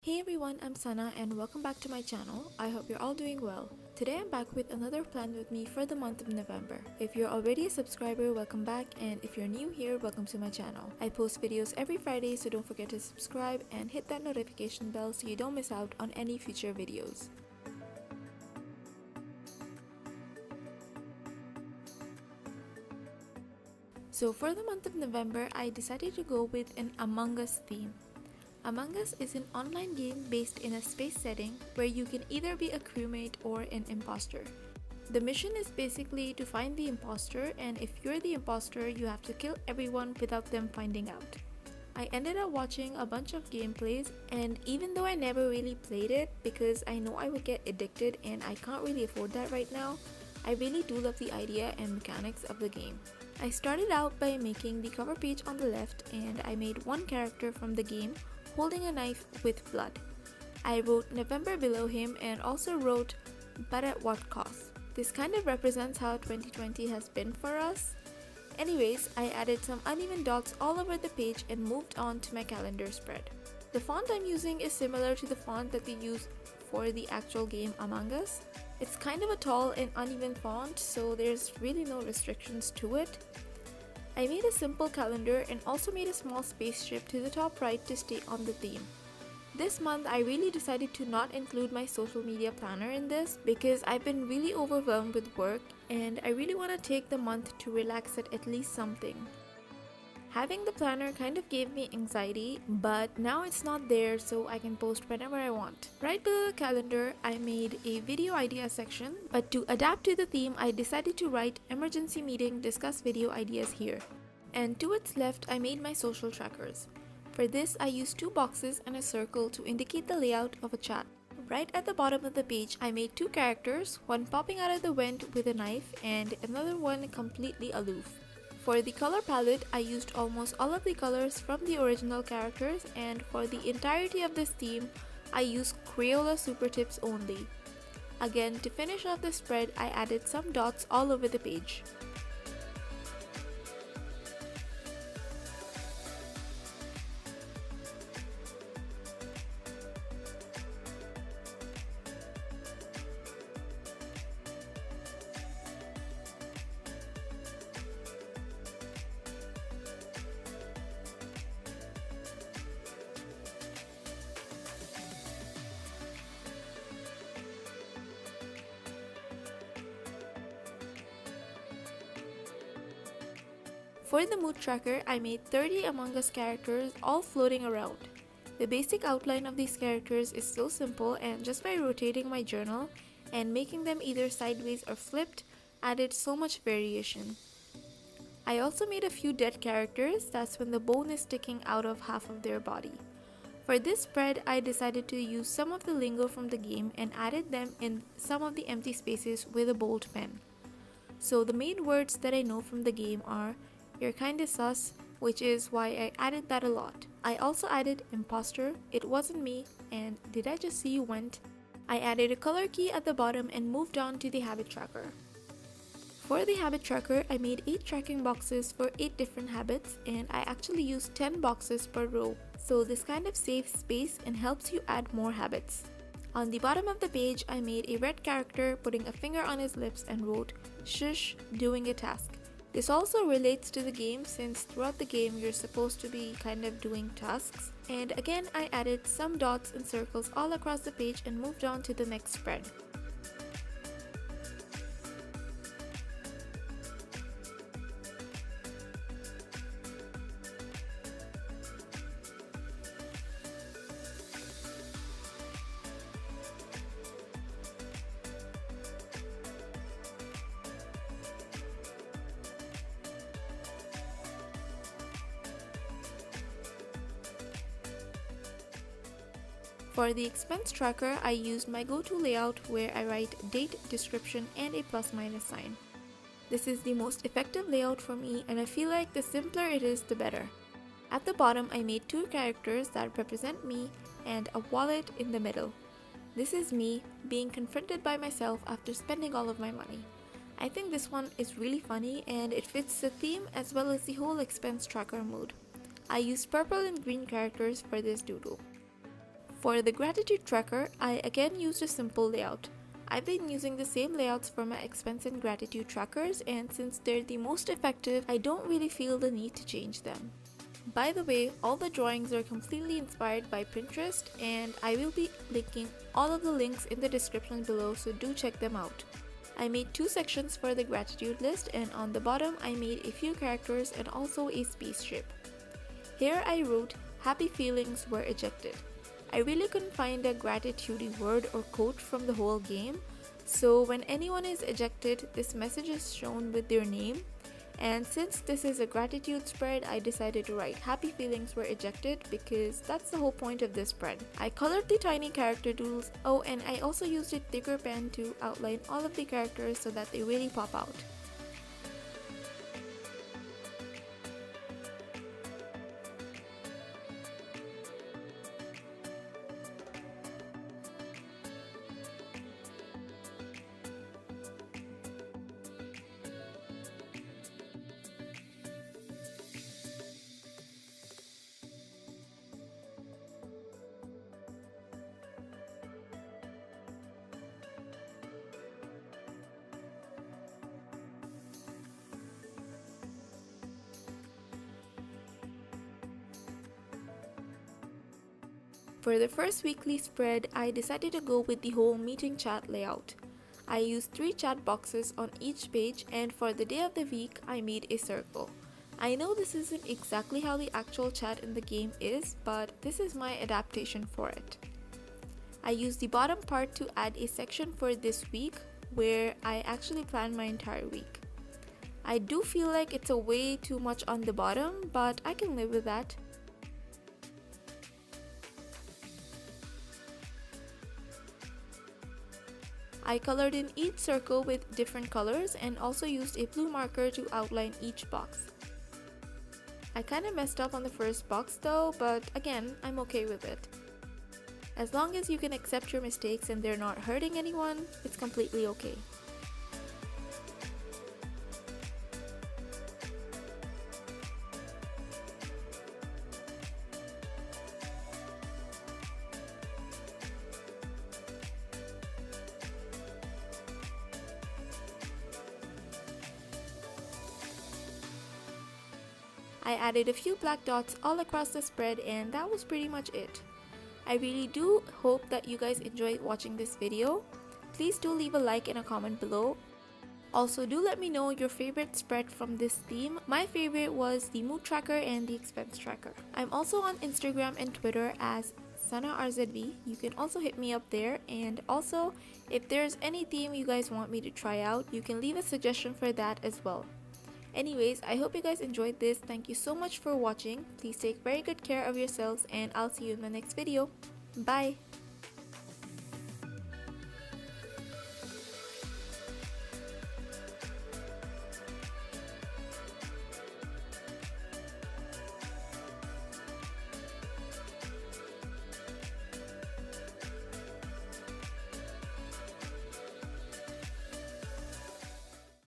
Hey everyone, I'm Sana and welcome back to my channel. I hope you're all doing well. Today I'm back with another plan with me for the month of November. If you're already a subscriber, welcome back, and if you're new here, welcome to my channel. I post videos every Friday, so don't forget to subscribe and hit that notification bell so you don't miss out on any future videos. So for the month of November, I decided to go with an Among Us theme. Among Us is an online game based in a space setting where you can either be a crewmate or an imposter. The mission is basically to find the imposter, and if you're the imposter, you have to kill everyone without them finding out. I ended up watching a bunch of gameplays, and even though I never really played it because I know I would get addicted and I can't really afford that right now, I really do love the idea and mechanics of the game. I started out by making the cover page on the left, and I made one character from the game holding a knife with blood. I wrote November below him and also wrote, "But at what cost?" This kind of represents how 2020 has been for us. Anyways, I added some uneven dots all over the page and moved on to my calendar spread. The font I'm using is similar to the font that they use for the actual game Among Us. It's kind of a tall and uneven font, so there's really no restrictions to it. I made a simple calendar and also made a small spaceship to the top right to stay on the theme. This month I really decided to not include my social media planner in this because I've been really overwhelmed with work and I really want to take the month to relax at least something. Having the planner kind of gave me anxiety, but now it's not there, so I can post whenever I want. Right below the calendar, I made a video idea section, but to adapt to the theme, I decided to write "Emergency Meeting, Discuss Video Ideas" here. And to its left, I made my social trackers. For this, I used two boxes and a circle to indicate the layout of a chat. Right at the bottom of the page, I made two characters, one popping out of the vent with a knife and another one completely aloof. For the color palette, I used almost all of the colors from the original characters, and for the entirety of this theme, I used Crayola Supertips only. Again, to finish off the spread, I added some dots all over the page. For the mood tracker, I made 30 Among Us characters all floating around. The basic outline of these characters is so simple, and just by rotating my journal and making them either sideways or flipped added so much variation. I also made a few dead characters, that's when the bone is sticking out of half of their body. For this spread, I decided to use some of the lingo from the game and added them in some of the empty spaces with a bold pen. So the main words that I know from the game are "You're kinda sus," which is why I added that a lot. I also added "Imposter," "It wasn't me," and "Did I just see you went?" I added a color key at the bottom and moved on to the habit tracker. For the habit tracker, I made 8 tracking boxes for 8 different habits, and I actually used 10 boxes per row, so this kind of saves space and helps you add more habits. On the bottom of the page, I made a red character putting a finger on his lips and wrote, "Shush, doing a task." This also relates to the game since throughout the game you're supposed to be kind of doing tasks. And again, I added some dots and circles all across the page and moved on to the next spread. For the expense tracker, I used my go-to layout where I write date, description, and a plus minus sign. This is the most effective layout for me, and I feel like the simpler it is, the better. At the bottom, I made 2 characters that represent me and a wallet in the middle. This is me being confronted by myself after spending all of my money. I think this one is really funny and it fits the theme as well as the whole expense tracker mood. I used purple and green characters for this doodle. For the gratitude tracker, I again used a simple layout. I've been using the same layouts for my expense and gratitude trackers, and since they're the most effective, I don't really feel the need to change them. By the way, all the drawings are completely inspired by Pinterest, and I will be linking all of the links in the description below, so do check them out. I made two sections for the gratitude list, and on the bottom I made a few characters and also a spaceship. Here I wrote, "Happy feelings were ejected." I really couldn't find a gratitude word or quote from the whole game, so when anyone is ejected, this message is shown with their name. And since this is a gratitude spread, I decided to write "Happy feelings were ejected" because that's the whole point of this spread. I colored the tiny character doodles. Oh, and I also used a thicker pen to outline all of the characters so that they really pop out. For the first weekly spread, I decided to go with the whole meeting chat layout. I used 3 chat boxes on each page, and for the day of the week, I made a circle. I know this isn't exactly how the actual chat in the game is, but this is my adaptation for it. I used the bottom part to add a section for this week where I actually planned my entire week. I do feel like it's a way too much on the bottom, but I can live with that. I colored in each circle with different colors and also used a blue marker to outline each box. I kinda messed up on the first box though, but again, I'm okay with it. As long as you can accept your mistakes and they're not hurting anyone, it's completely okay. I added a few black dots all across the spread, and that was pretty much it. I really do hope that you guys enjoyed watching this video. Please do leave a like and a comment below. Also, do let me know your favorite spread from this theme. My favorite was the mood tracker and the expense tracker. I'm also on Instagram and Twitter as SanaRZV. You can also hit me up there, and also if there's any theme you guys want me to try out, you can leave a suggestion for that as well. Anyways, I hope you guys enjoyed this. Thank you so much for watching. Please take very good care of yourselves, and I'll see you in the next video. Bye!